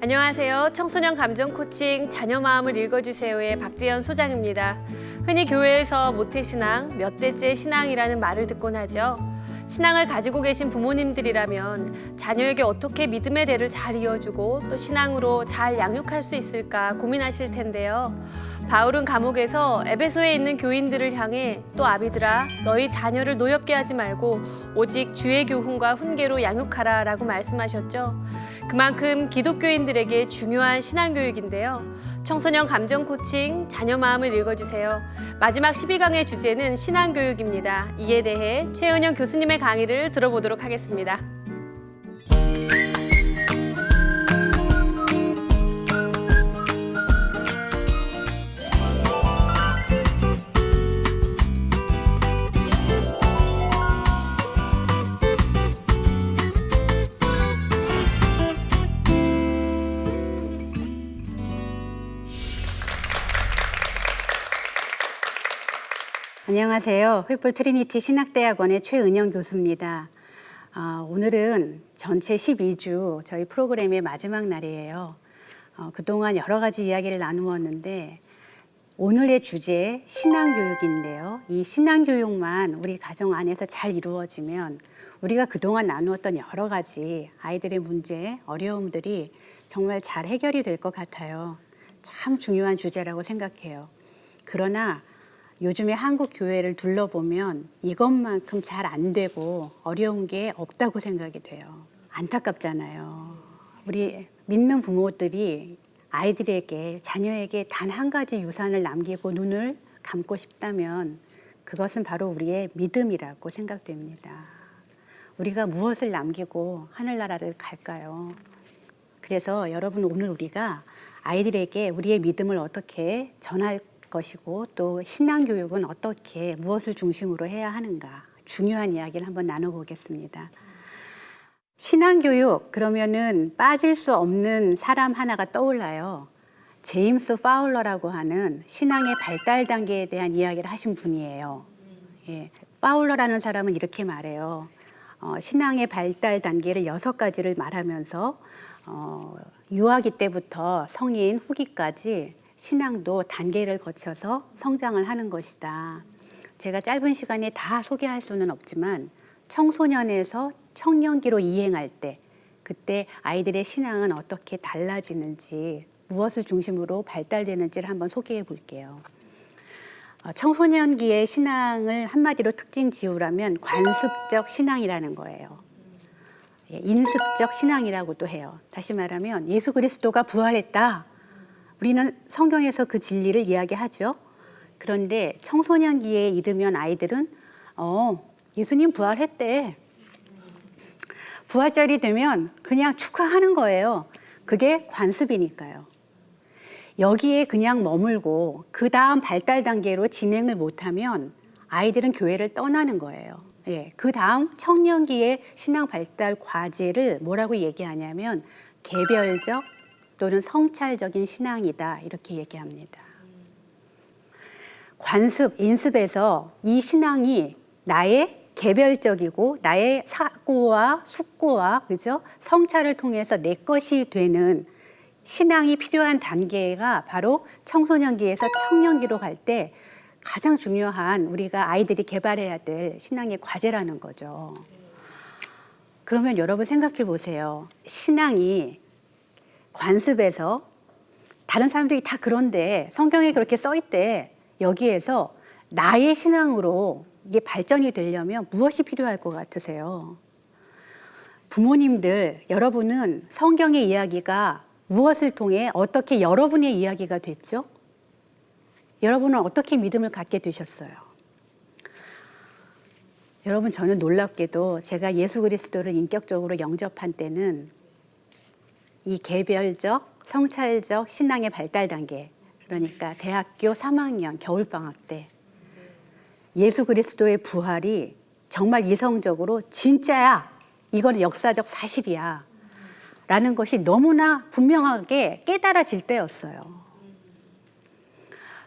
안녕하세요. 청소년 감정 코칭 자녀 마음을 읽어주세요의 박재현 소장입니다. 흔히 교회에서 모태신앙, 몇 대째 신앙이라는 말을 듣곤 하죠. 신앙을 가지고 계신 부모님들이라면 자녀에게 어떻게 믿음의 대를 잘 이어주고 또 신앙으로 잘 양육할 수 있을까 고민하실 텐데요. 바울은 감옥에서 에베소에 있는 교인들을 향해 또 아비들아 너희 자녀를 노엽게 하지 말고 오직 주의 교훈과 훈계로 양육하라 라고 말씀하셨죠. 그만큼 기독교인들에게 중요한 신앙교육인데요. 청소년 감정 코칭 자녀 마음을 읽어주세요. 마지막 12강의 주제는 신앙교육입니다. 이에 대해 최은영 교수님의 강의를 들어보도록 하겠습니다. 안녕하세요. 횃불 트리니티 신학대학원의 최은영 교수입니다. 오늘은 전체 12주 저희 프로그램의 마지막 날이에요. 그동안 여러 가지 이야기를 나누었는데 오늘의 주제 신앙교육인데요. 이 신앙교육만 우리 가정 안에서 잘 이루어지면 우리가 그동안 나누었던 여러 가지 아이들의 문제, 어려움들이 정말 잘 해결이 될 것 같아요. 참 중요한 주제라고 생각해요. 그러나 요즘에 한국 교회를 둘러보면 이것만큼 잘 안 되고 어려운 게 없다고 생각이 돼요. 안타깝잖아요. 우리 믿는 부모들이 아이들에게, 자녀에게 단 한 가지 유산을 남기고 눈을 감고 싶다면 그것은 바로 우리의 믿음이라고 생각됩니다. 우리가 무엇을 남기고 하늘나라를 갈까요? 그래서 여러분, 오늘 우리가 아이들에게 우리의 믿음을 어떻게 전할 것이고 또 신앙교육은 어떻게 무엇을 중심으로 해야 하는가 중요한 이야기를 한번 나눠보겠습니다. 신앙교육 그러면은 빠질 수 없는 사람 하나가 떠올라요. 제임스 파울러라고 하는 신앙의 발달 단계에 대한 이야기를 하신 분이에요. 파울러라는 사람은 이렇게 말해요. 신앙의 발달 단계를 6가지를 말하면서 유아기 때부터 성인 후기까지 신앙도 단계를 거쳐서 성장을 하는 것이다. 제가 짧은 시간에 다 소개할 수는 없지만 청소년에서 청년기로 이행할 때 그때 아이들의 신앙은 어떻게 달라지는지 무엇을 중심으로 발달되는지를 한번 소개해 볼게요. 청소년기의 신앙을 한마디로 특징 지으라면 관습적 신앙이라는 거예요. 인습적 신앙이라고도 해요. 다시 말하면 예수 그리스도가 부활했다. 우리는 성경에서 그 진리를 이야기하죠. 그런데 청소년기에 이르면 아이들은 예수님 부활했대. 부활절이 되면 그냥 축하하는 거예요. 그게 관습이니까요. 여기에 그냥 머물고 그 다음 발달 단계로 진행을 못하면 아이들은 교회를 떠나는 거예요. 그 다음 청년기의 신앙 발달 과제를 뭐라고 얘기하냐면 개별적 또는 성찰적인 신앙이다 이렇게 얘기합니다. 관습, 인습에서 이 신앙이 나의 개별적이고 나의 사고와 숙고와 그죠? 성찰을 통해서 내 것이 되는 신앙이 필요한 단계가 바로 청소년기에서 청년기로 갈 때 가장 중요한 우리가 아이들이 개발해야 될 신앙의 과제라는 거죠. 그러면 여러분 생각해 보세요. 신앙이 관습에서 다른 사람들이 다 그런데 성경에 그렇게 써 있대. 여기에서 나의 신앙으로 이게 발전이 되려면 무엇이 필요할 것 같으세요? 부모님들, 여러분은 성경의 이야기가 무엇을 통해 어떻게 여러분의 이야기가 됐죠? 여러분은 어떻게 믿음을 갖게 되셨어요? 여러분, 저는 놀랍게도 제가 예수 그리스도를 인격적으로 영접한 때는 이 개별적, 성찰적 신앙의 발달 단계, 그러니까 대학교 3학년 겨울방학 때 예수 그리스도의 부활이 정말 이성적으로 진짜야, 이건 역사적 사실이야 라는 것이 너무나 분명하게 깨달아질 때였어요.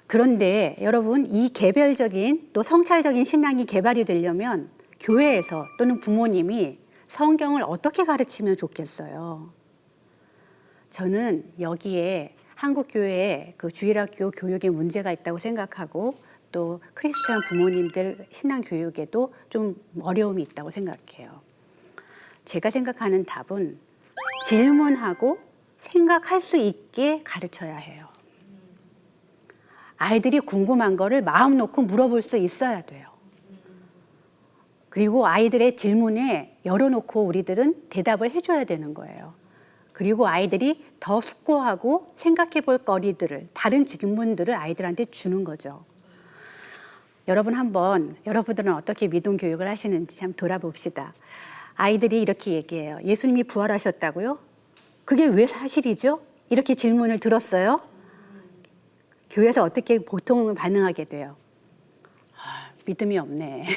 그런데 여러분, 이 개별적인 또 성찰적인 신앙이 개발이 되려면 교회에서 또는 부모님이 성경을 어떻게 가르치면 좋겠어요? 저는 여기에 한국 교회의 그 주일학교 교육에 문제가 있다고 생각하고 또 크리스천 부모님들 신앙 교육에도 좀 어려움이 있다고 생각해요. 제가 생각하는 답은 질문하고 생각할 수 있게 가르쳐야 해요. 아이들이 궁금한 거를 마음 놓고 물어볼 수 있어야 돼요. 그리고 아이들의 질문에 열어놓고 우리들은 대답을 해줘야 되는 거예요. 그리고 아이들이 더 숙고하고 생각해 볼 거리들을, 다른 질문들을 아이들한테 주는 거죠. 여러분 한번, 여러분들은 어떻게 믿음 교육을 하시는지 참 돌아봅시다. 아이들이 이렇게 얘기해요. 예수님이 부활하셨다고요? 그게 왜 사실이죠? 이렇게 질문을 들었어요? 교회에서 어떻게 보통 반응하게 돼요? 믿음이 없네.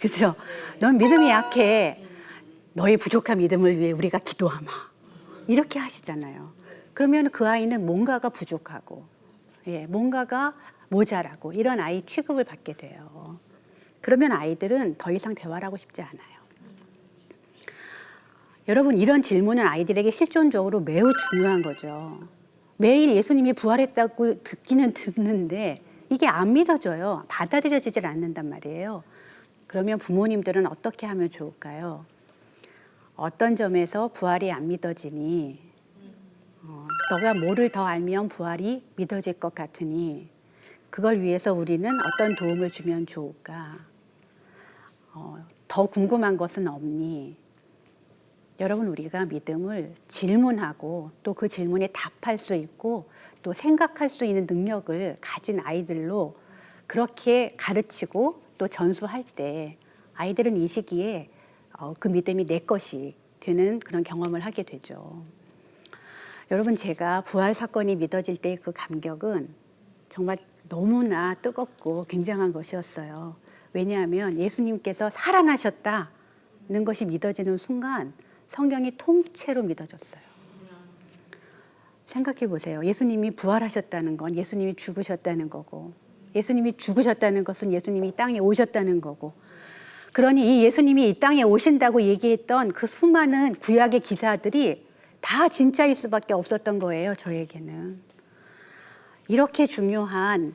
그렇죠? 넌 믿음이 약해. 너의 부족한 믿음을 위해 우리가 기도하마. 이렇게 하시잖아요. 그러면 그 아이는 뭔가가 부족하고, 뭔가가 모자라고 이런 아이 취급을 받게 돼요. 그러면 아이들은 더 이상 대화를 하고 싶지 않아요. 여러분, 이런 질문은 아이들에게 실존적으로 매우 중요한 거죠. 매일 예수님이 부활했다고 듣기는 듣는데 이게 안 믿어져요. 받아들여지질 않는단 말이에요. 그러면 부모님들은 어떻게 하면 좋을까요? 어떤 점에서 부활이 안 믿어지니? 너가 뭐를 더 알면 부활이 믿어질 것 같으니 그걸 위해서 우리는 어떤 도움을 주면 좋을까? 더 궁금한 것은 없니? 여러분, 우리가 믿음을 질문하고 또 그 질문에 답할 수 있고 또 생각할 수 있는 능력을 가진 아이들로 그렇게 가르치고 또 전수할 때 아이들은 이 시기에 그 믿음이 내 것이 되는 그런 경험을 하게 되죠. 여러분, 제가 부활 사건이 믿어질 때의 그 감격은 정말 너무나 뜨겁고 굉장한 것이었어요. 왜냐하면 예수님께서 살아나셨다는 것이 믿어지는 순간 성경이 통째로 믿어졌어요. 생각해 보세요. 예수님이 부활하셨다는 건 예수님이 죽으셨다는 거고, 예수님이 죽으셨다는 것은 예수님이 이 땅에 오셨다는 거고, 그러니 이 예수님이 이 땅에 오신다고 얘기했던 그 수많은 구약의 기사들이 다 진짜일 수밖에 없었던 거예요, 저에게는. 이렇게 중요한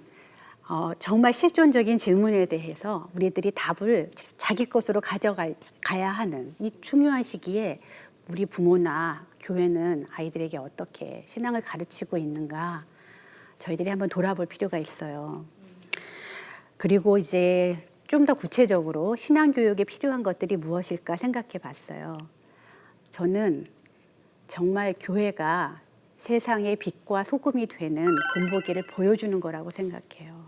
정말 실존적인 질문에 대해서 우리들이 답을 자기 것으로 가져가야 하는 이 중요한 시기에 우리 부모나 교회는 아이들에게 어떻게 신앙을 가르치고 있는가 저희들이 한번 돌아볼 필요가 있어요. 그리고 이제 좀 더 구체적으로 신앙교육에 필요한 것들이 무엇일까 생각해 봤어요. 저는 정말 교회가 세상의 빛과 소금이 되는 본보기를 보여주는 거라고 생각해요.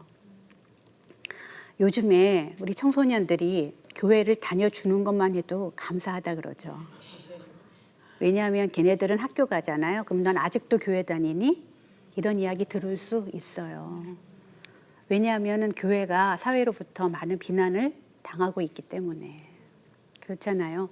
요즘에 우리 청소년들이 교회를 다녀주는 것만 해도 감사하다 그러죠. 왜냐하면 걔네들은 학교 가잖아요. 그럼 넌 아직도 교회 다니니? 이런 이야기 들을 수 있어요. 왜냐하면 교회가 사회로부터 많은 비난을 당하고 있기 때문에. 그렇잖아요.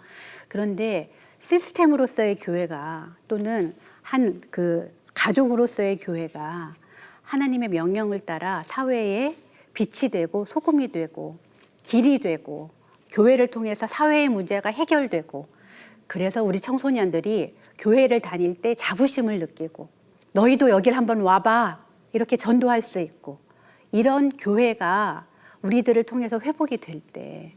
그런데 시스템으로서의 교회가 또는 한 그 가족으로서의 교회가 하나님의 명령을 따라 사회에 빛이 되고 소금이 되고 길이 되고 교회를 통해서 사회의 문제가 해결되고 그래서 우리 청소년들이 교회를 다닐 때 자부심을 느끼고 너희도 여길 한번 와봐 이렇게 전도할 수 있고 이런 교회가 우리들을 통해서 회복이 될 때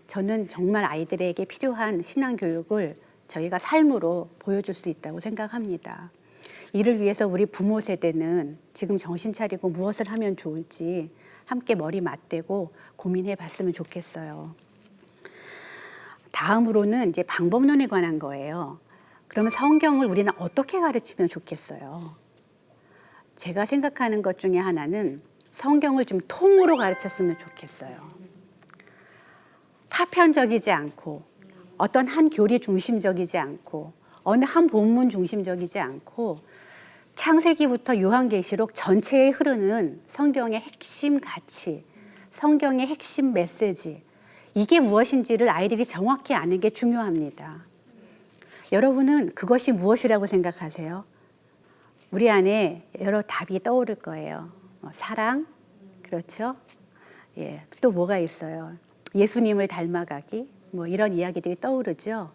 저는 정말 아이들에게 필요한 신앙교육을 저희가 삶으로 보여줄 수 있다고 생각합니다. 이를 위해서 우리 부모 세대는 지금 정신 차리고 무엇을 하면 좋을지 함께 머리 맞대고 고민해 봤으면 좋겠어요. 다음으로는 이제 방법론에 관한 거예요. 그러면 성경을 우리는 어떻게 가르치면 좋겠어요? 제가 생각하는 것 중에 하나는 성경을 좀 통으로 가르쳤으면 좋겠어요. 파편적이지 않고 어떤 한 교리 중심적이지 않고 어느 한 본문 중심적이지 않고 창세기부터 요한계시록 전체에 흐르는 성경의 핵심 가치, 성경의 핵심 메시지 이게 무엇인지를 아이들이 정확히 아는 게 중요합니다. 여러분은 그것이 무엇이라고 생각하세요? 우리 안에 여러 답이 떠오를 거예요. 사랑, 그렇죠? 예, 또 뭐가 있어요? 예수님을 닮아가기, 뭐 이런 이야기들이 떠오르죠.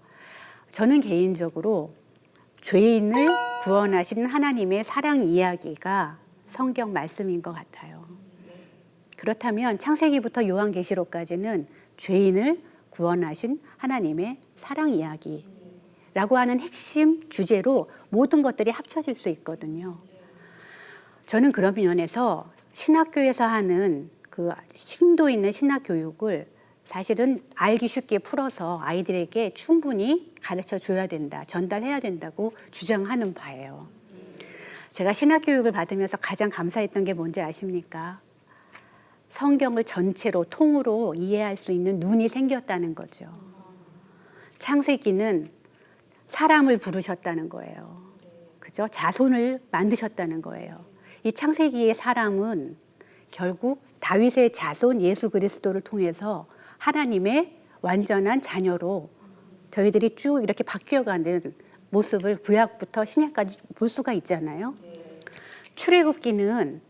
저는 개인적으로 죄인을 구원하신 하나님의 사랑 이야기가 성경 말씀인 것 같아요. 그렇다면 창세기부터 요한계시록까지는 죄인을 구원하신 하나님의 사랑 이야기라고 하는 핵심 주제로 모든 것들이 합쳐질 수 있거든요. 저는 그런 면에서 신학교에서 하는 그 심도 있는 신학 교육을 사실은 알기 쉽게 풀어서 아이들에게 충분히 가르쳐 줘야 된다, 전달해야 된다고 주장하는 바예요. 제가 신학 교육을 받으면서 가장 감사했던 게 뭔지 아십니까? 성경을 전체로 통으로 이해할 수 있는 눈이 생겼다는 거죠. 창세기는 사람을 부르셨다는 거예요. 그죠? 자손을 만드셨다는 거예요. 이 창세기의 사람은 결국 다윗의 자손 예수 그리스도를 통해서 하나님의 완전한 자녀로 저희들이 쭉 이렇게 바뀌어가는 모습을 구약부터 신약까지 볼 수가 있잖아요. 출애굽기는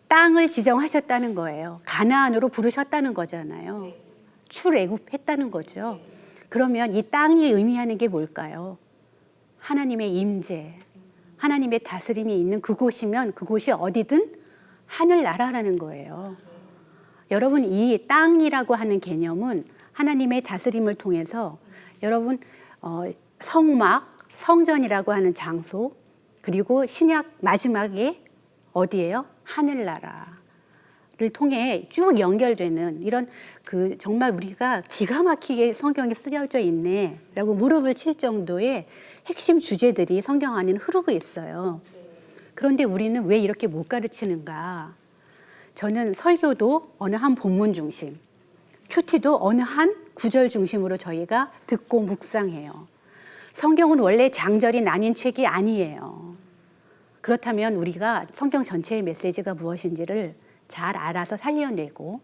땅을 지정하셨다는 거예요. 가나안으로 부르셨다는 거잖아요. 출애굽했다는 거죠. 그러면 이 땅이 의미하는 게 뭘까요? 하나님의 임재, 하나님의 다스림이 있는 그곳이면 그곳이 어디든 하늘나라라는 거예요. 여러분, 이 땅이라고 하는 개념은 하나님의 다스림을 통해서 여러분 성막, 성전이라고 하는 장소, 그리고 신약 마지막에 어디예요? 하늘나라를 통해 쭉 연결되는 이런 그 정말 우리가 기가 막히게 성경에 쓰여져 있네라고 무릎을 칠 정도의 핵심 주제들이 성경 안에는 흐르고 있어요. 그런데 우리는 왜 이렇게 못 가르치는가? 저는 설교도 어느 한 본문 중심, 큐티도 어느 한 구절 중심으로 저희가 듣고 묵상해요. 성경은 원래 장절이 나뉜 책이 아니에요. 그렇다면 우리가 성경 전체의 메시지가 무엇인지를 잘 알아서 살려내고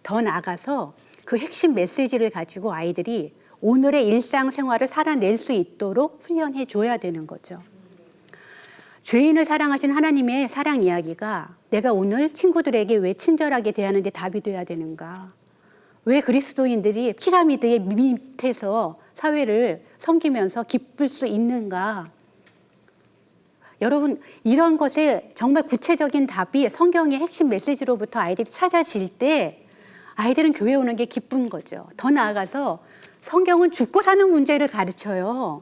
더 나아가서 그 핵심 메시지를 가지고 아이들이 오늘의 일상생활을 살아낼 수 있도록 훈련해 줘야 되는 거죠. 죄인을 사랑하신 하나님의 사랑 이야기가 내가 오늘 친구들에게 왜 친절하게 대하는데 답이 돼야 되는가? 왜 그리스도인들이 피라미드의 밑에서 사회를 섬기면서 기쁠 수 있는가? 여러분, 이런 것에 정말 구체적인 답이 성경의 핵심 메시지로부터 아이들이 찾아질 때 아이들은 교회 오는 게 기쁜 거죠. 더 나아가서 성경은 죽고 사는 문제를 가르쳐요.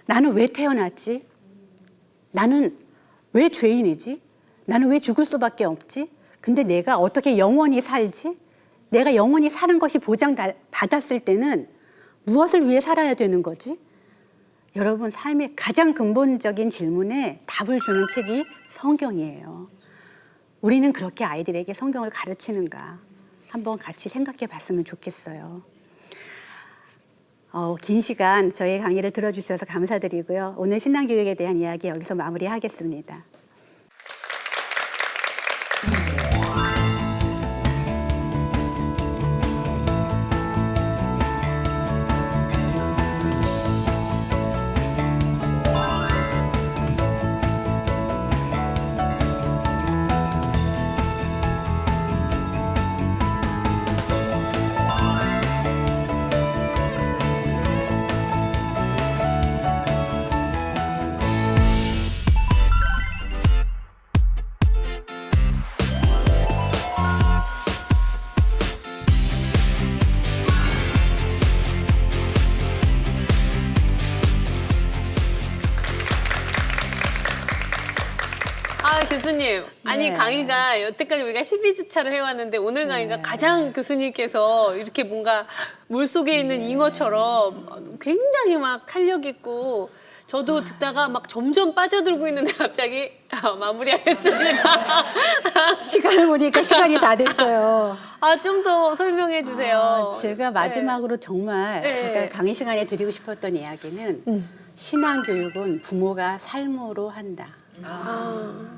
나는 왜 태어났지? 나는 왜 죄인이지? 나는 왜 죽을 수밖에 없지? 근데 내가 어떻게 영원히 살지? 내가 영원히 사는 것이 보장받았을 때는 무엇을 위해 살아야 되는 거지? 여러분, 삶의 가장 근본적인 질문에 답을 주는 책이 성경이에요. 우리는 그렇게 아이들에게 성경을 가르치는가? 한번 같이 생각해 봤으면 좋겠어요. 긴 시간 저희 강의를 들어주셔서 감사드리고요. 오늘 신앙교육에 대한 이야기 여기서 마무리하겠습니다. 교수님, 아니 네. 강의가 여태까지 우리가 12주차를 해왔는데 오늘 강의가 가장 교수님께서 이렇게 뭔가 물속에 있는 잉어처럼 굉장히 막 탄력 있고 저도 듣다가 막 점점 빠져들고 있는데 갑자기 마무리하겠습니다. 시간을 보니까 시간이 다 됐어요. 좀 더 설명해 주세요. 제가 마지막으로 정말 네. 그러니까 강의 시간에 드리고 싶었던 이야기는 신앙교육은 부모가 삶으로 한다.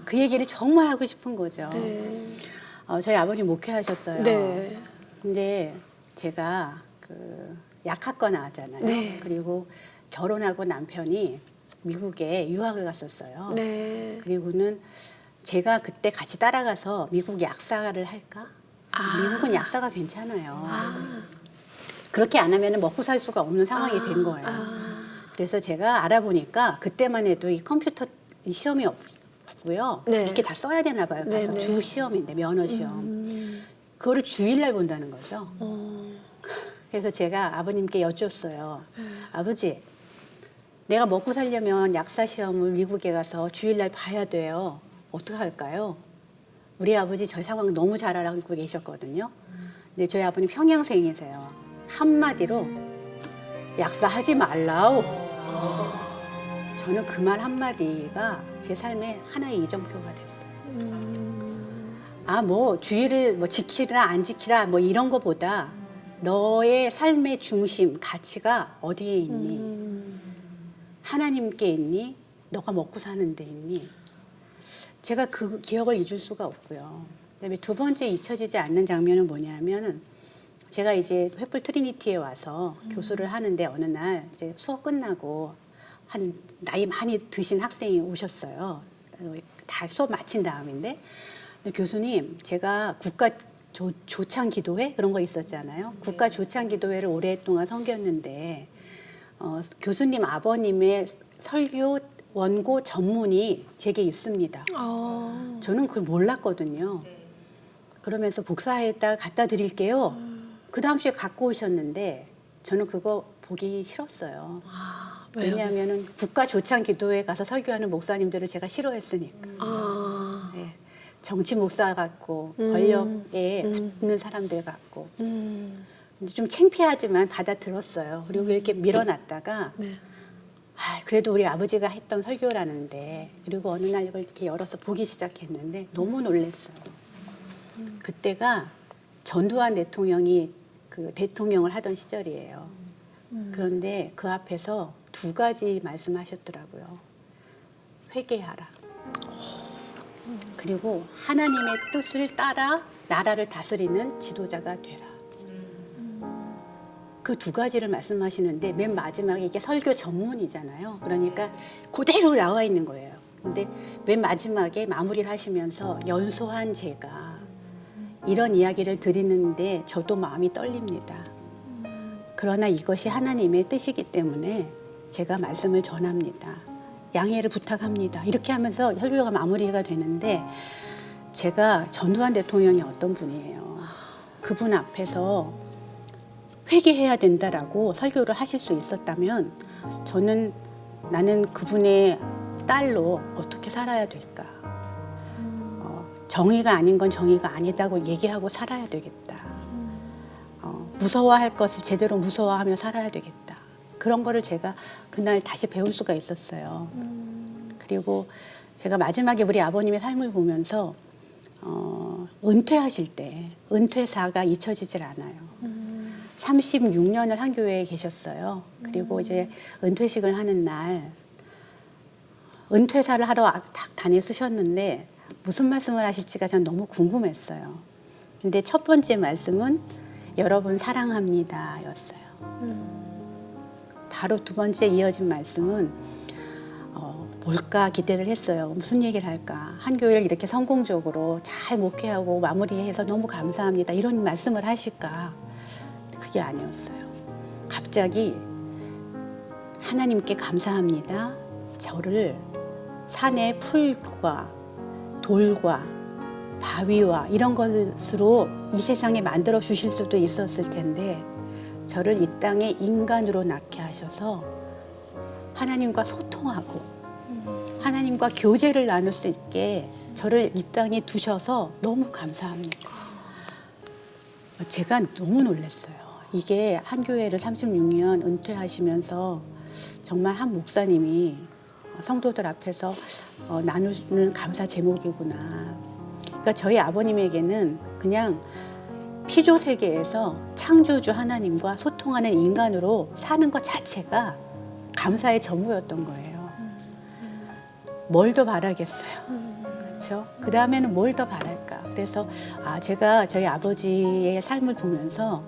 그 얘기를 정말 하고 싶은 거죠. 네. 저희 아버님 목회하셨어요. 네. 근데 제가 그 약학과 나왔잖아요. 네. 그리고 결혼하고 남편이 미국에 유학을 갔었어요. 네. 그리고는 제가 그때 같이 따라가서 미국 약사를 할까? 미국은 약사가 괜찮아요. 그렇게 안 하면 먹고 살 수가 없는 상황이 된 거예요. 그래서 제가 알아보니까 그때만 해도 이 컴퓨터 이 시험이 없고요. 네. 이렇게 다 써야 되나 봐요. 가서 네, 네. 주 시험인데 면허 시험. 그거를 주일날 본다는 거죠. 그래서 제가 아버님께 여쭈었어요. 아버지, 내가 먹고 살려면 약사 시험을 미국에 가서 주일날 봐야 돼요. 어떻게 할까요? 우리 아버지 저 상황 너무 잘 알고 계셨거든요. 근데 저희 아버님 평양생이세요. 한마디로 약사 하지 말라오. 저는 그 말 한마디가 제 삶의 하나의 이정표가 됐어요. 아, 뭐 주의를 뭐 지키라 안 지키라 뭐 이런 거보다 너의 삶의 중심, 가치가 어디에 있니? 하나님께 있니? 너가 먹고 사는 데 있니? 제가 그 기억을 잊을 수가 없고요. 그다음에 두 번째 잊혀지지 않는 장면은 뭐냐면 제가 이제 횃불 트리니티에 와서 교수를 하는데 어느 날 이제 수업 끝나고 한 나이 많이 드신 학생이 오셨어요. 다 수업 마친 다음인데 교수님, 제가 국가 조창 기도회 그런 거 있었잖아요. 국가 조창 기도회를 오랫동안 섬겼는데 교수님 아버님의 설교 원고 전문이 제게 있습니다. 저는 그걸 몰랐거든요. 그러면서 복사했다가 갖다 드릴게요. 그 다음 주에 갖고 오셨는데 저는 그거 보기 싫었어요. 왜요? 왜냐하면 국가 조창 기도회 가서 설교하는 목사님들을 제가 싫어했으니까. 네. 정치 목사 같고 권력에 붙는 사람들 같고. 근데 좀 창피하지만 받아들었어요. 그리고 이렇게 밀어놨다가 네. 그래도 우리 아버지가 했던 설교라는데 그리고 어느 날 이걸 이렇게 열어서 보기 시작했는데 너무 놀랐어요. 그때가 전두환 대통령이 그 대통령을 하던 시절이에요. 그런데 그 앞에서 두 가지 말씀하셨더라고요. 회개하라. 그리고 하나님의 뜻을 따라 나라를 다스리는 지도자가 되라. 그 두 가지를 말씀하시는데 맨 마지막에 이게 설교 전문이잖아요. 그러니까 그대로 나와 있는 거예요. 근데 맨 마지막에 마무리를 하시면서 연소한 제가 이런 이야기를 드리는데 저도 마음이 떨립니다. 그러나 이것이 하나님의 뜻이기 때문에 제가 말씀을 전합니다. 양해를 부탁합니다. 이렇게 하면서 설교가 마무리가 되는데 제가 전두환 대통령이 어떤 분이에요. 그분 앞에서 회개해야 된다라고 설교를 하실 수 있었다면 저는 나는 그분의 딸로 어떻게 살아야 될까. 정의가 아닌 건 정의가 아니다고 얘기하고 살아야 되겠다. 무서워할 것을 제대로 무서워하며 살아야 되겠다. 그런 거를 제가 그날 다시 배울 수가 있었어요. 그리고 제가 마지막에 우리 아버님의 삶을 보면서 은퇴하실 때 은퇴사가 잊혀지질 않아요. 36년을 한 교회에 계셨어요. 그리고 이제 은퇴식을 하는 날 은퇴사를 하러 다니셨는데 무슨 말씀을 하실지가 전 너무 궁금했어요. 근데 첫 번째 말씀은 여러분 사랑합니다 였어요. 바로 두 번째 이어진 말씀은 뭘까 기대를 했어요. 무슨 얘기를 할까. 한 교회를 이렇게 성공적으로 잘 목회하고 마무리해서 너무 감사합니다. 이런 말씀을 하실까. 그게 아니었어요. 갑자기 하나님께 감사합니다. 저를 산의 풀과 돌과 바위와 이런 것으로 이 세상에 만들어 주실 수도 있었을 텐데 저를 이 땅에 인간으로 낳게 하셔서 하나님과 소통하고 하나님과 교제를 나눌 수 있게 저를 이 땅에 두셔서 너무 감사합니다. 제가 너무 놀랐어요. 이게 한 교회를 36년 은퇴하시면서 정말 한 목사님이 성도들 앞에서 나누는 감사 제목이구나. 그러니까 저희 아버님에게는 그냥 피조 세계에서 창조주 하나님과 소통하는 인간으로 사는 것 자체가 감사의 전부였던 거예요. 뭘 더 바라겠어요. 그렇죠? 그 다음에는 뭘 더 바랄까. 그래서 제가 저희 아버지의 삶을 보면서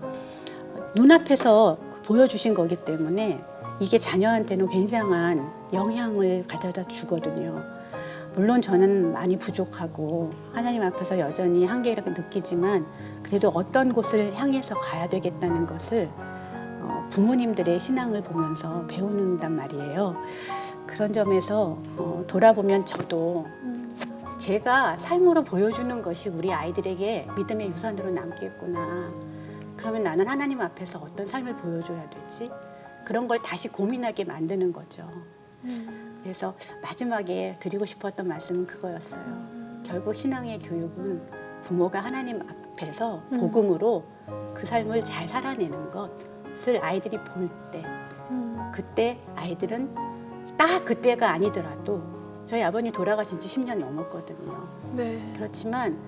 눈앞에서 보여주신 거기 때문에 이게 자녀한테는 굉장한 영향을 가져다 주거든요. 물론 저는 많이 부족하고 하나님 앞에서 여전히 한계를 느끼지만 그래도 어떤 곳을 향해서 가야 되겠다는 것을 부모님들의 신앙을 보면서 배우는단 말이에요. 그런 점에서 돌아보면 저도 제가 삶으로 보여주는 것이 우리 아이들에게 믿음의 유산으로 남겠구나. 그러면 나는 하나님 앞에서 어떤 삶을 보여줘야 되지? 그런 걸 다시 고민하게 만드는 거죠. 그래서 마지막에 드리고 싶었던 말씀은 그거였어요. 결국 신앙의 교육은 부모가 하나님 앞에서 복음으로 그 삶을 잘 살아내는 것을 아이들이 볼 때, 그때 아이들은 딱 그때가 아니더라도 저희 아버님 돌아가신 지 10년 넘었거든요. 네. 그렇지만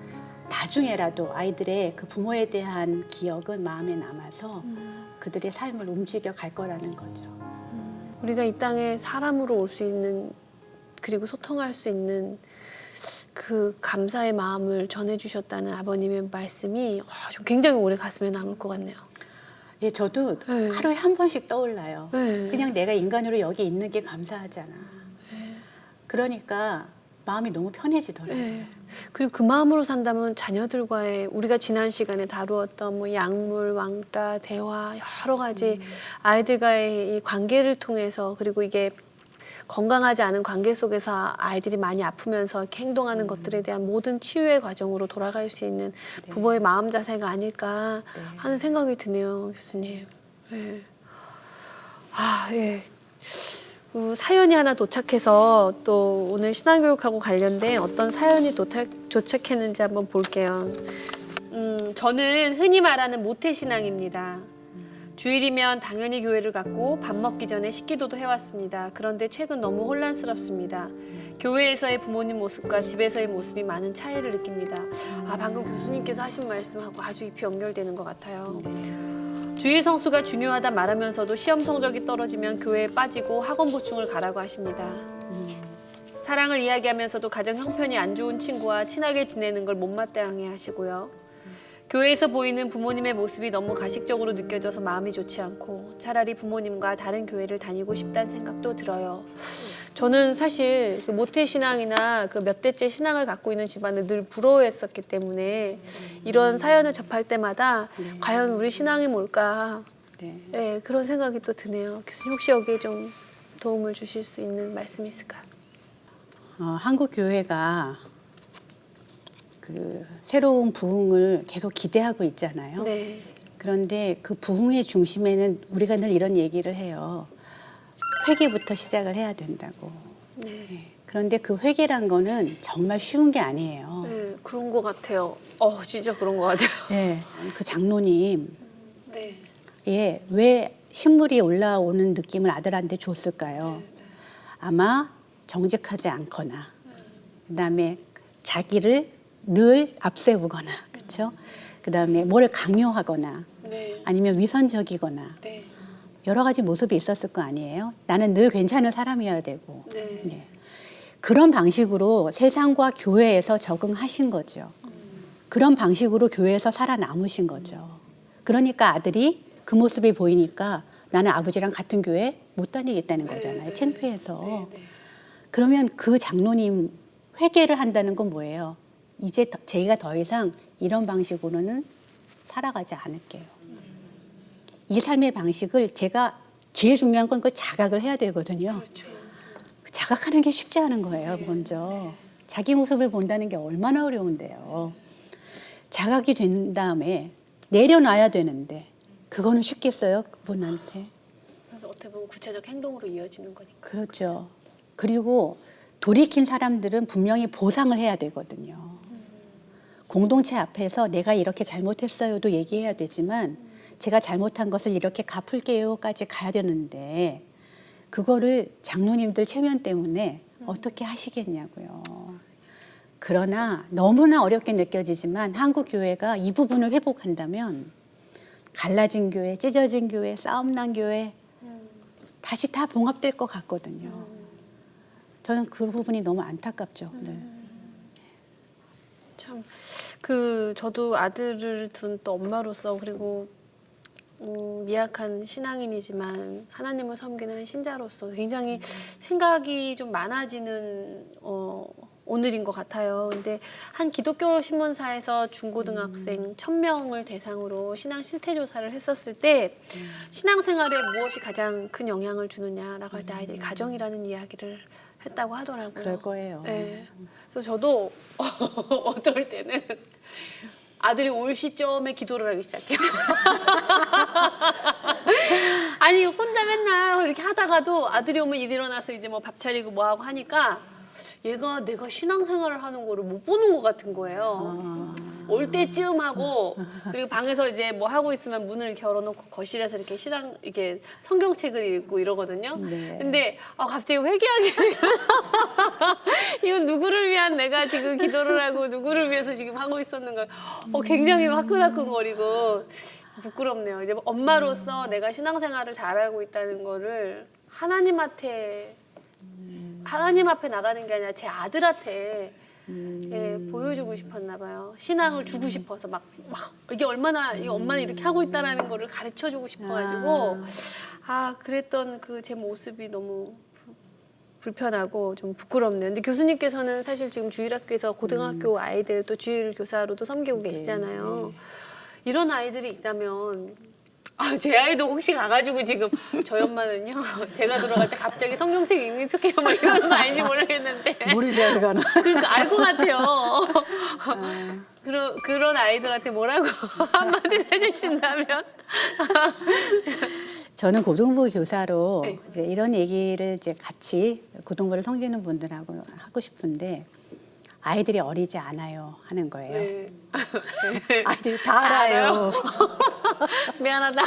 나중에라도 아이들의 그 부모에 대한 기억은 마음에 남아서 그들의 삶을 움직여 갈 거라는 거죠. 우리가 이 땅에 사람으로 올 수 있는 그리고 소통할 수 있는 그 감사의 마음을 전해주셨다는 아버님의 말씀이 좀 굉장히 오래 가슴에 남을 것 같네요. 예, 저도 네. 하루에 한 번씩 떠올라요. 네. 그냥 내가 인간으로 여기 있는 게 감사하잖아. 네. 그러니까 마음이 너무 편해지더라고요. 네. 그리고 그 마음으로 산다면 자녀들과의 우리가 지난 시간에 다루었던 뭐 약물, 왕따, 대화 여러 가지 아이들과의 이 관계를 통해서 그리고 이게 건강하지 않은 관계 속에서 아이들이 많이 아프면서 이렇게 행동하는 것들에 대한 모든 치유의 과정으로 돌아갈 수 있는 네. 부모의 마음 자세가 아닐까 네. 하는 생각이 드네요, 교수님. 네. 아, 예. 사연이 하나 도착해서 또 오늘 신앙교육하고 관련된 어떤 사연이 도착했는지 한번 볼게요. 저는 흔히 말하는 모태신앙입니다. 주일이면 당연히 교회를 갔고 밥 먹기 전에 식기도도 해왔습니다. 그런데 최근 너무 혼란스럽습니다. 교회에서의 부모님 모습과 집에서의 모습이 많은 차이를 느낍니다. 방금 교수님께서 하신 말씀하고 아주 깊이 연결되는 것 같아요. 주일 성수가 중요하다 말하면서도 시험 성적이 떨어지면 교회에 빠지고 학원 보충을 가라고 하십니다. 사랑을 이야기하면서도 가정 형편이 안 좋은 친구와 친하게 지내는 걸 못마땅해 하시고요. 교회에서 보이는 부모님의 모습이 너무 가식적으로 느껴져서 마음이 좋지 않고 차라리 부모님과 다른 교회를 다니고 싶다는 생각도 들어요. 저는 사실 그 모태신앙이나 그 몇 대째 신앙을 갖고 있는 집안을 늘 부러워했었기 때문에 이런 사연을 접할 때마다 과연 우리 신앙이 뭘까? 네. 네, 그런 생각이 또 드네요. 교수님 혹시 여기에 좀 도움을 주실 수 있는 말씀이 있을까요? 한국 교회가 그 새로운 부흥을 계속 기대하고 있잖아요. 네. 그런데 그 부흥의 중심에는 우리가 늘 이런 얘기를 해요. 회개부터 시작을 해야 된다고. 네. 그런데 그 회개란 거는 정말 쉬운 게 아니에요. 네, 그런 것 같아요. 진짜 그런 것 같아요. 네, 그 장로님, 네. 왜 신물이 올라오는 느낌을 아들한테 줬을까요? 아마 정직하지 않거나, 그다음에 자기를 늘 앞세우거나, 그렇죠? 그다음에 뭘 강요하거나, 네. 아니면 위선적이거나 네. 여러 가지 모습이 있었을 거 아니에요. 나는 늘 괜찮은 사람이어야 되고. 네. 네. 그런 방식으로 세상과 교회에서 적응하신 거죠. 그런 방식으로 교회에서 살아남으신 거죠. 그러니까 아들이 그 모습이 보이니까 나는 아버지랑 같은 교회 못 다니겠다는 거잖아요. 창피해서. 그러면 그 장로님 회개를 한다는 건 뭐예요? 이제 저희가 더 이상 이런 방식으로는 살아가지 않을게요. 이 삶의 방식을 제가 제일 중요한 건 그 자각을 해야 되거든요. 그렇죠. 자각하는 게 쉽지 않은 거예요, 먼저. 자기 모습을 본다는 게 얼마나 어려운데요. 자각이 된 다음에 내려놔야 되는데 그거는 쉽겠어요, 그분한테? 그래서 어떻게 보면 구체적 행동으로 이어지는 거니까. 그렇죠. 그리고 돌이킨 사람들은 분명히 보상을 해야 되거든요. 공동체 앞에서 내가 이렇게 잘못했어요도 얘기해야 되지만 제가 잘못한 것을 이렇게 갚을게요까지 가야 되는데 그거를 장로님들 체면 때문에 어떻게 하시겠냐고요. 그러나 너무나 어렵게 느껴지지만 한국 교회가 이 부분을 회복한다면 갈라진 교회, 찢어진 교회, 싸움난 교회 다시 다 봉합될 것 같거든요. 저는 그 부분이 너무 안타깝죠. 네. 참, 저도 아들을 둔 또 엄마로서 그리고 미약한 신앙인이지만 하나님을 섬기는 신자로서 굉장히 생각이 좀 많아지는 오늘인 것 같아요. 근데 한 기독교 신문사에서 중고등학생 1,000명을 대상으로 신앙 실태 조사를 했었을 때 신앙생활에 무엇이 가장 큰 영향을 주느냐라고 할 때 아이들이 가정이라는 이야기를 했다고 하더라고요. 그럴 거예요. 네. 그래서 저도 어떨 때는 아들이 올 시점에 기도를 하기 시작해요. 아니 혼자 맨날 이렇게 하다가도 아들이 오면 일어나서 이제 뭐 밥 차리고 뭐 하고 하니까 얘가 내가 신앙생활을 하는 거를 못 보는 것 같은 거예요. 올 때쯤 하고 그리고 방에서 이제 뭐 하고 있으면 문을 이렇게 열어놓고 거실에서 이렇게 이렇게 성경책을 읽고 이러거든요. 네. 근데 갑자기 회개하게 이건 누구를 위한 내가 지금 기도를 하고 누구를 위해서 지금 하고 있었는가 굉장히 화끈화끈거리고 부끄럽네요. 이제 엄마로서 내가 신앙생활을 잘하고 있다는 거를 하나님 앞에 나가는 게 아니라 제 아들한테 예, 보여주고 싶었나 봐요. 신앙을 주고 싶어서 막 이게 엄마는 이렇게 하고 있다라는 거를 가르쳐주고 싶어가지고 그랬던 그 제 모습이 너무 불편하고 좀 부끄럽네요. 근데 교수님께서는 사실 지금 주일학교에서 고등학교 아이들 또 주일 교사로도 섬기고 계시잖아요. 이런 아이들이 있다면 제 아이도 혹시 가가지고 지금 저희 엄마는요 제가 들어갈 때 갑자기 성경책 읽는 척해요 막 이러는 거 아닌지 모르겠는데 모르지 않거나. 그러니까 알 것 같아요. 그런 아이들한테 뭐라고 한마디 해주신다면 저는 고등부 교사로 네. 이제 이런 얘기를 이제 같이 고등부를 섬기는 분들하고 하고 싶은데 아이들이 어리지 않아요 하는 거예요. 네. 아이들이 다 알아요. 미안하다.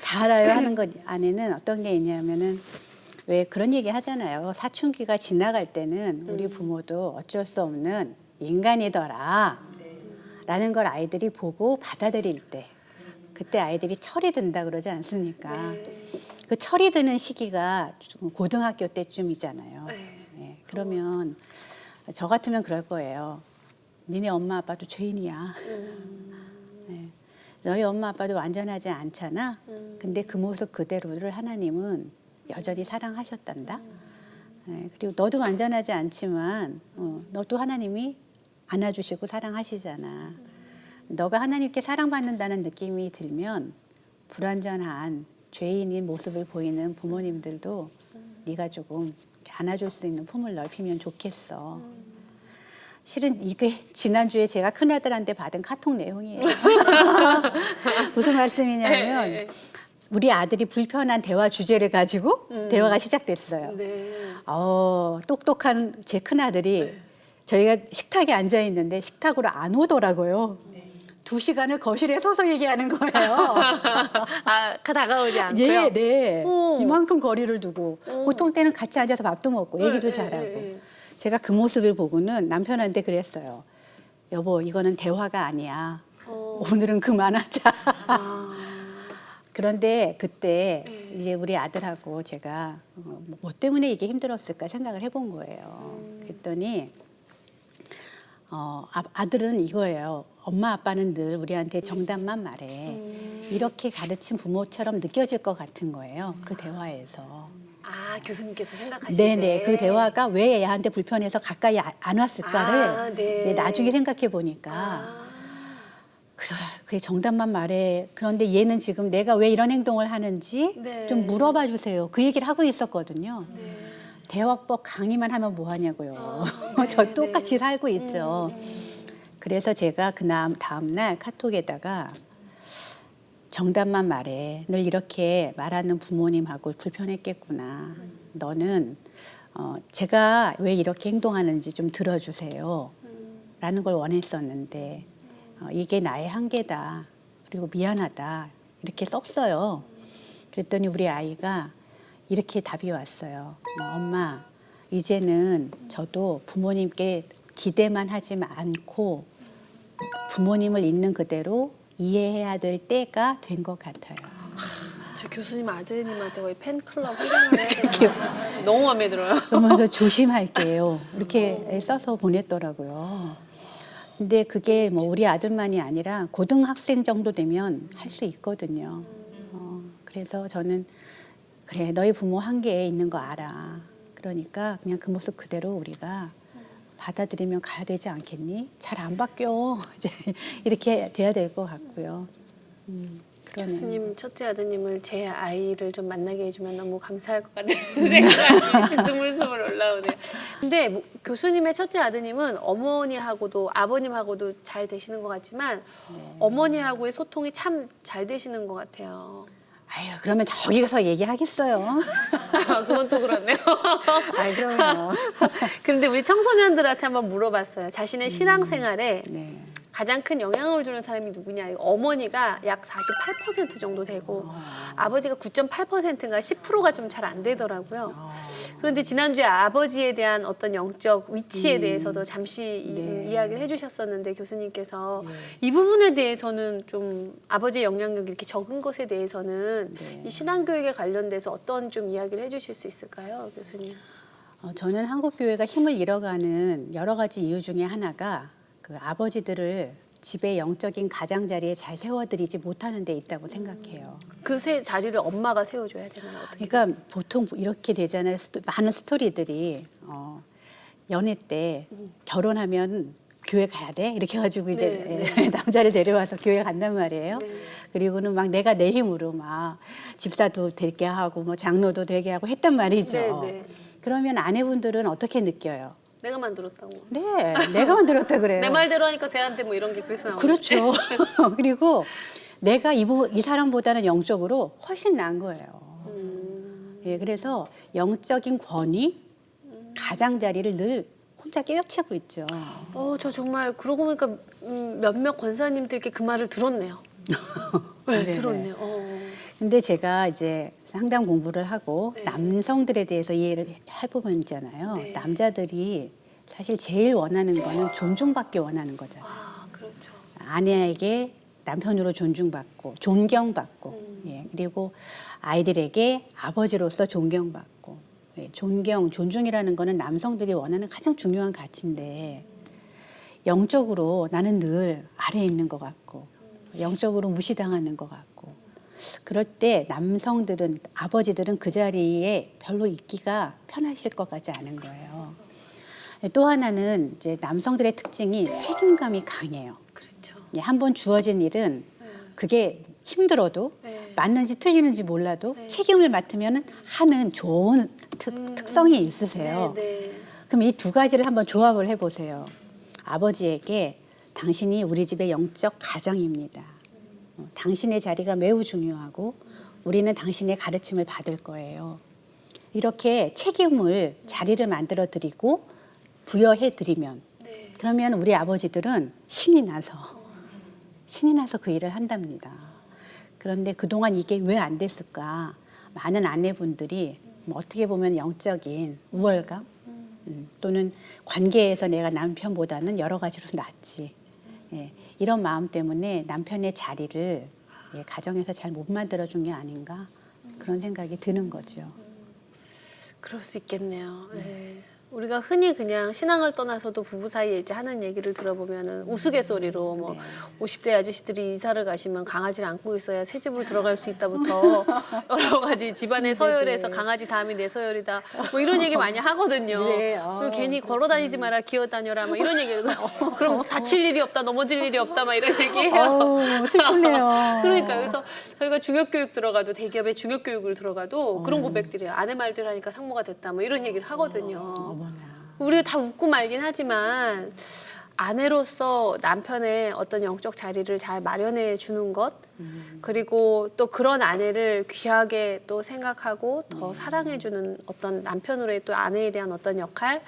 다 알아요 하는 것 안에는 어떤 게 있냐면은 왜 그런 얘기 하잖아요. 사춘기가 지나갈 때는 우리 부모도 어쩔 수 없는 인간이더라 라는 걸 아이들이 보고 받아들일 때 그때 아이들이 철이 든다 그러지 않습니까? 그 철이 드는 시기가 고등학교 때쯤이잖아요. 네, 그러면 저 같으면 그럴 거예요. 니네 엄마 아빠도 죄인이야. 네. 너희 엄마 아빠도 완전하지 않잖아. 근데 그 모습 그대로를 하나님은 여전히 사랑하셨단다. 네. 그리고 너도 완전하지 않지만 너도 하나님이 안아주시고 사랑하시잖아. 너가 하나님께 사랑받는다는 느낌이 들면 불완전한 죄인인 모습을 보이는 부모님들도 네가 조금 안아줄 수 있는 품을 넓히면 좋겠어. 실은 이게 지난주에 제가 큰아들한테 받은 카톡 내용이에요. 무슨 말씀이냐면 우리 아들이 불편한 대화 주제를 가지고 대화가 시작됐어요. 네. 똑똑한 제 큰아들이 저희가 식탁에 앉아 있는데 식탁으로 안 오더라고요. 2시간을 거실에 서서 얘기하는 거예요. 다가오지 않고요? 예, 네. 오. 이만큼 거리를 두고 보통 때는 같이 앉아서 밥도 먹고 얘기도 잘하고. 제가 그 모습을 보고는 남편한테 그랬어요. 여보, 이거는 대화가 아니야. 오늘은 그만하자. 그런데 그때 이제 우리 아들하고 제가 뭐 때문에 이게 힘들었을까 생각을 해본 거예요. 그랬더니 아들은 이거예요. 엄마 아빠는 늘 우리한테 정답만 말해. 이렇게 가르친 부모처럼 느껴질 것 같은 거예요. 그 대화에서. 교수님께서 생각하실 네네. 때. 그 대화가 왜 얘한테 불편해서 가까이 안 왔을까를 네. 나중에 생각해 보니까 그래, 그게 정답만 말해. 그런데 얘는 지금 내가 왜 이런 행동을 하는지 네. 좀 물어봐 주세요. 그 얘기를 하고 있었거든요. 네. 대화법 강의만 하면 뭐 하냐고요. 네, 저 똑같이 살고 있죠. 그래서 제가 그 다음 날 카톡에다가 정답만 말해. 늘 이렇게 말하는 부모님하고 불편했겠구나. 너는 제가 왜 이렇게 행동하는지 좀 들어주세요. 라는 걸 원했었는데 이게 나의 한계다. 그리고 미안하다. 이렇게 썼어요. 그랬더니 우리 아이가 이렇게 답이 왔어요. 엄마, 이제는 저도 부모님께 기대만 하지 않고 부모님을 있는 그대로 이해해야 될 때가 된 것 같아요. 저 교수님 아드님한테 거의 팬클럽 회장을 너무 마음에 들어요. 그러면서 조심할게요. 이렇게 써서 보냈더라고요. 근데 그게 뭐 우리 아들만이 아니라 고등학생 정도 되면 할 수 있거든요. 그래서 저는 그래, 너희 부모 한계에 있는 거 알아. 그러니까 그냥 그 모습 그대로 우리가 받아들이면 가야 되지 않겠니? 잘 안 바뀌어. 이제 이렇게 돼야 될 것 같고요. 그러네요. 교수님 첫째 아드님을 제 아이를 좀 만나게 해주면 너무 감사할 것 같은 생각이 스물스물 올라오네요. 근데 뭐, 교수님의 첫째 아드님은 어머니하고도 아버님하고도 잘 되시는 것 같지만 어머니하고의 소통이 참 잘 되시는 것 같아요. 아유, 그러면 저기 가서 얘기하겠어요. 그건 또 그렇네요. 아이, 그럼요. 근데 우리 청소년들한테 한번 물어봤어요. 자신의 신앙생활에 네. 가장 큰 영향을 주는 사람이 누구냐. 어머니가 약 48% 정도 되고 아버지가 9.8%인가 10%가 좀 잘 안 되더라고요. 그런데 지난주에 아버지에 대한 어떤 영적 위치에 대해서도 잠시 네. 이야기를 해주셨었는데 교수님께서 네. 이 부분에 대해서는 좀 아버지의 영향력이 이렇게 적은 것에 대해서는 네. 이 신앙교육에 관련돼서 어떤 좀 이야기를 해주실 수 있을까요, 교수님? 저는 한국 교회가 힘을 잃어가는 여러 가지 이유 중에 하나가 그 아버지들을 집의 영적인 가장자리에 잘 세워드리지 못하는 데 있다고 생각해요. 그 자리를 엄마가 세워줘야 되나요? 어떻게? 그러니까 보통 이렇게 되잖아요. 많은 스토리들이 연애 때 결혼하면 교회 가야 돼? 이렇게 해가지고 이제 네. 남자를 데려와서 교회 간단 말이에요. 네. 그리고는 막 내가 내 힘으로 막 집사도 되게 하고 뭐 장로도 되게 하고 했단 말이죠. 네, 네. 그러면 아내분들은 어떻게 느껴요? 내가 만들었다고. 네, 내가 만들었다 그래요. 내 말대로 하니까 대한테 뭐 이런 게 그래서 나오는 그렇죠. 그리고 내가 이 사람보다는 영적으로 훨씬 나은 거예요. 예, 그래서 영적인 권위, 가장자리를 늘 혼자 깨우치고 있죠. 저 정말 그러고 보니까 몇몇 권사님들께 그 말을 들었네요. 네, 네네. 들었네요. 근데 제가 이제 상담 공부를 하고 네. 남성들에 대해서 이해를 해보면 있잖아요. 네. 남자들이 사실 제일 원하는 거는 존중받기 원하는 거잖아요. 그렇죠. 아내에게 남편으로 존중받고 존경받고 예, 그리고 아이들에게 아버지로서 존경받고 예, 존중이라는 거는 남성들이 원하는 가장 중요한 가치인데 영적으로 나는 늘 아래에 있는 것 같고 영적으로 무시당하는 것 같고 그럴 때 남성들은 아버지들은 그 자리에 별로 있기가 편하실 것 같지 않은 거예요. 또 하나는 이제 남성들의 특징이 책임감이 강해요. 그렇죠. 예, 한번 주어진 일은 그게 힘들어도 네. 맞는지 틀리는지 몰라도 네. 책임을 맡으면 하는 좋은 특성이 있으세요. 네. 그럼 이 두 가지를 한번 조합을 해보세요. 아버지에게 당신이 우리 집의 영적 가장입니다. 당신의 자리가 매우 중요하고 우리는 당신의 가르침을 받을 거예요. 이렇게 책임을 자리를 만들어 드리고 부여해 드리면 네. 그러면 우리 아버지들은 신이 나서 그 일을 한답니다. 그런데 그동안 이게 왜 안 됐을까? 많은 아내분들이 뭐 어떻게 보면 영적인 우월감 또는 관계에서 내가 남편보다는 여러 가지로 낫지. 예, 이런 마음 때문에 남편의 자리를 예, 가정에서 잘 못 만들어준 게 아닌가 그런 생각이 드는 거죠. 그럴 수 있겠네요. 네. 우리가 흔히 그냥 신앙을 떠나서도 부부 사이에 이제 하는 얘기를 들어보면은 우스갯소리로 뭐 50대 아저씨들이 이사를 가시면 강아지를 안고 있어야 새 집으로 들어갈 수 있다부터 여러 가지 집안의 서열에서 강아지 다음이 내 서열이다 뭐 이런 얘기 많이 하거든요. 네, 그리고 괜히 걸어 다니지 마라 기어 다녀라 뭐 이런 얘기 그럼 다칠 일이 없다 넘어질 일이 없다 막 이런 얘기해요. 슬프네요. 그러니까 그래서 저희가 중역교육 들어가도 대기업의 중역교육을 들어가도 그런 고백들이에요. 아내 말대로 하니까 상무가 됐다 뭐 이런 얘기를 하거든요. 어머나. 우리가 다 웃고 말긴 하지만 아내로서 남편의 어떤 영적 자리를 잘 마련해 주는 것 그리고 또 그런 아내를 귀하게 또 생각하고 더 사랑해 주는 어떤 남편으로의 또 아내에 대한 어떤 역할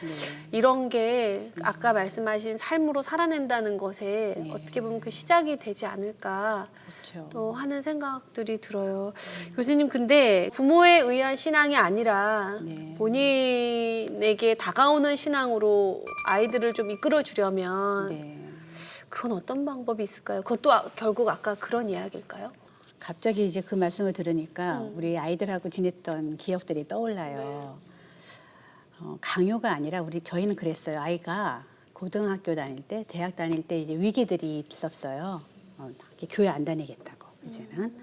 이런 게 아까 말씀하신 삶으로 살아낸다는 것에 어떻게 보면 그 시작이 되지 않을까 그렇죠. 또 하는 생각들이 들어요. 교수님 근데 부모에 의한 신앙이 아니라 네. 본인에게 다가오는 신앙으로 아이들을 좀 이끌어 주려면 네. 그건 어떤 방법이 있을까요? 그것도 결국 아까 그런 이야기일까요? 갑자기 이제 그 말씀을 들으니까 우리 아이들하고 지냈던 기억들이 떠올라요. 강요가 아니라 저희는 그랬어요. 아이가 고등학교 다닐 때, 대학 다닐 때 이제 위기들이 있었어요. 교회 안 다니겠다고 이제는.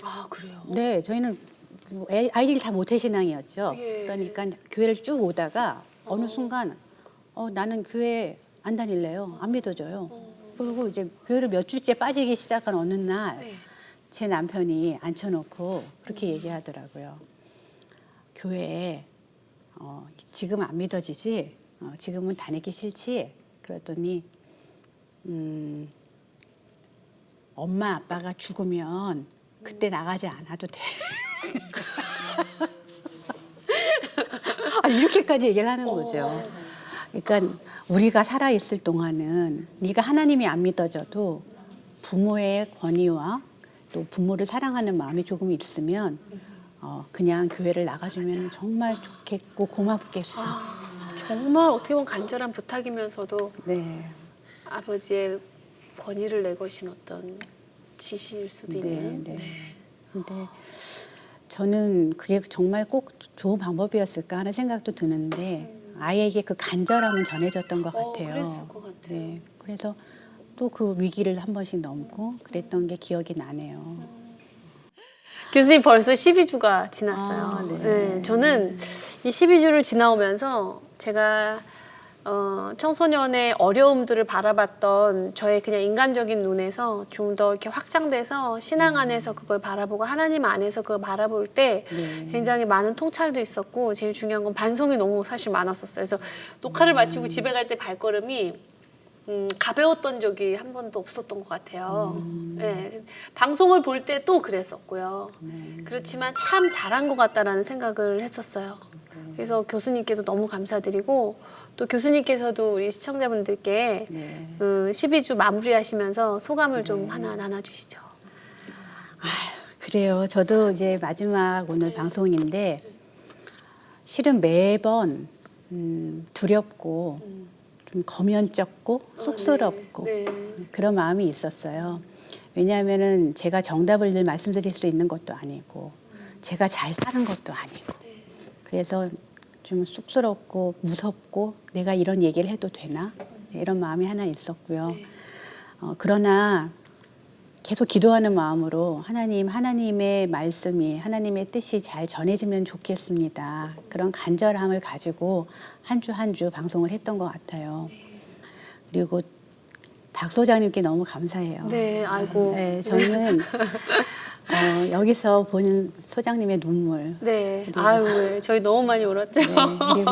아 그래요? 네, 저희는 아이들이 다 모태신앙이었죠. 예. 그러니까 교회를 쭉 오다가 어느 순간 나는 교회 안 다닐래요. 안 믿어져요. 그리고 이제 교회를 몇 주째 빠지기 시작한 어느 날 네. 제 남편이 앉혀놓고 그렇게 얘기하더라고요. 교회에 지금 안 믿어지지? 지금은 다니기 싫지? 그랬더니 엄마 아빠가 죽으면 그때 나가지 않아도 돼. 이렇게까지 얘기를 하는 거죠. 그러니까 우리가 살아있을 동안은 네가 하나님이 안 믿어져도 부모의 권위와 또 부모를 사랑하는 마음이 조금 있으면 그냥 교회를 나가주면 정말 좋겠고 고맙겠어. 정말 어떻게 보면 간절한 부탁이면서도 네. 아버지의 권위를 내거신 어떤 지시일 수도 있는. 네. 근데 저는 그게 정말 꼭 좋은 방법이었을까 하는 생각도 드는데 아이에게 그 간절함은 전해졌던 것 같아요. 그랬을 것 같아요. 네. 그래서 또 그 위기를 한 번씩 넘고 그랬던 게 기억이 나네요. 교수님 벌써 12주가 지났어요. 네. 네, 저는 이 12주를 지나오면서 제가 청소년의 어려움들을 바라봤던 저의 그냥 인간적인 눈에서 좀 더 이렇게 확장돼서 신앙 안에서 그걸 바라보고 하나님 안에서 그걸 바라볼 때 네. 굉장히 많은 통찰도 있었고 제일 중요한 건 반성이 너무 사실 많았었어요. 그래서 녹화를 마치고 집에 갈 때 발걸음이 가벼웠던 적이 한 번도 없었던 것 같아요. 네, 방송을 볼 때 또 그랬었고요. 그렇지만 참 잘한 것 같다라는 생각을 했었어요. 그래서 교수님께도 너무 감사드리고 또 교수님께서도 우리 시청자분들께 네. 12주 마무리하시면서 소감을 좀 하나 나눠주시죠. 그래요. 저도 이제 마지막 오늘 방송인데 실은 매번 두렵고 좀 거면쩍고 쑥스럽고 네. 그런 마음이 있었어요. 왜냐하면은 제가 정답을 늘 말씀드릴 수 있는 것도 아니고 제가 잘 사는 것도 아니고 그래서 좀 쑥스럽고 무섭고 내가 이런 얘기를 해도 되나 이런 마음이 하나 있었고요. 그러나 계속 기도하는 마음으로 하나님의 말씀이 하나님의 뜻이 잘 전해지면 좋겠습니다. 그런 간절함을 가지고 한 주 한 주 방송을 했던 것 같아요. 그리고 박 소장님께 너무 감사해요. 네, 아이고. 네, 저는 여기서 보는 소장님의 눈물. 네, 아유, 네. 저희 너무 많이 울었죠. 네, 그리고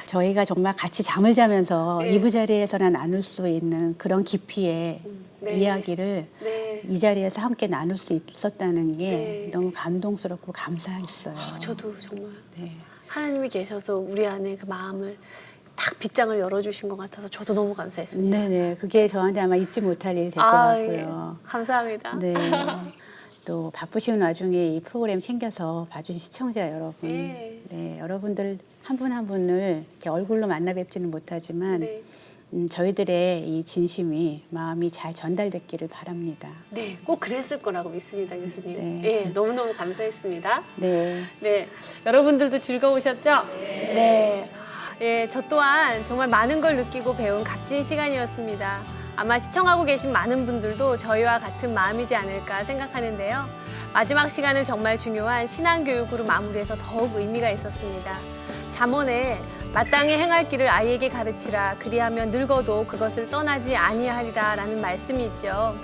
저희가 정말 같이 잠을 자면서 네. 이부자리에서나 나눌 수 있는 그런 깊이의 네. 이야기를 네. 이 자리에서 함께 나눌 수 있었다는 게 네. 너무 감동스럽고 감사했어요. 저도 정말 네. 하나님이 계셔서 우리 안에 그 마음을 딱 빗장을 열어주신 것 같아서 저도 너무 감사했습니다. 네네. 그게 저한테 아마 잊지 못할 일이 될 것 같고요. 예. 감사합니다. 네. 또 바쁘신 와중에 이 프로그램 챙겨서 봐주신 시청자 여러분, 네. 네, 여러분들 한 분 한 분을 이렇게 얼굴로 만나 뵙지는 못하지만 네. 저희들의 이 진심이 마음이 잘 전달됐기를 바랍니다. 네, 꼭 그랬을 거라고 믿습니다, 교수님. 네. 예, 너무너무 감사했습니다. 네. 네, 여러분들도 즐거우셨죠? 네. 예, 저 또한 정말 많은 걸 느끼고 배운 값진 시간이었습니다. 아마 시청하고 계신 많은 분들도 저희와 같은 마음이지 않을까 생각하는데요. 마지막 시간을 정말 중요한 신앙교육으로 마무리해서 더욱 의미가 있었습니다. 잠언에 마땅히 행할 길을 아이에게 가르치라. 그리하면 늙어도 그것을 떠나지 아니하리라 라는 말씀이 있죠.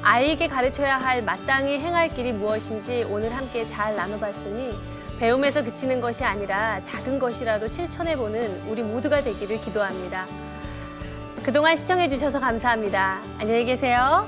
아이에게 가르쳐야 할 마땅히 행할 길이 무엇인지 오늘 함께 잘 나눠봤으니 배움에서 그치는 것이 아니라 작은 것이라도 실천해보는 우리 모두가 되기를 기도합니다. 그동안 시청해주셔서 감사합니다. 안녕히 계세요.